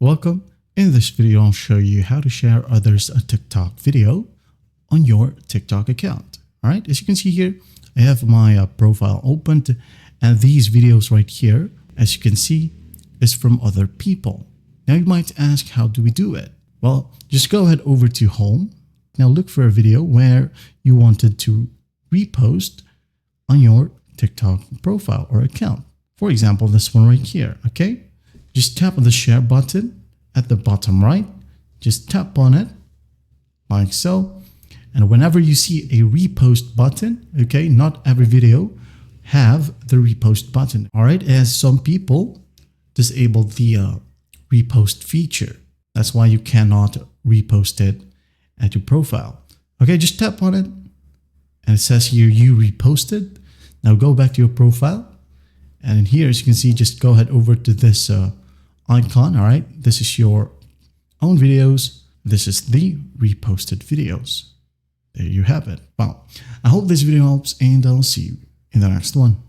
Welcome. In this video, I'll show you how to share others a TikTok video on your TikTok account. All right, as you can see here, I have my profile opened, and these videos right here, as you can see, is from other people. Now you might ask, how do we do it? Well, just go ahead over to home. Now look for a video where you wanted to repost on your TikTok profile or account. For example, this one right here, okay? Just tap on the share button at the bottom right. Just tap on it like so. And whenever you see a repost button, okay, not every video have the repost button. All right, as some people disable the repost feature. That's why you cannot repost it at your profile. Okay, just tap on it and it says here you reposted. Now go back to your profile, and in here, as you can see, just go ahead over to this icon. All right, this is your own videos. This is the reposted videos. There you have it. Well, I hope this video helps, and I'll see you in the next one.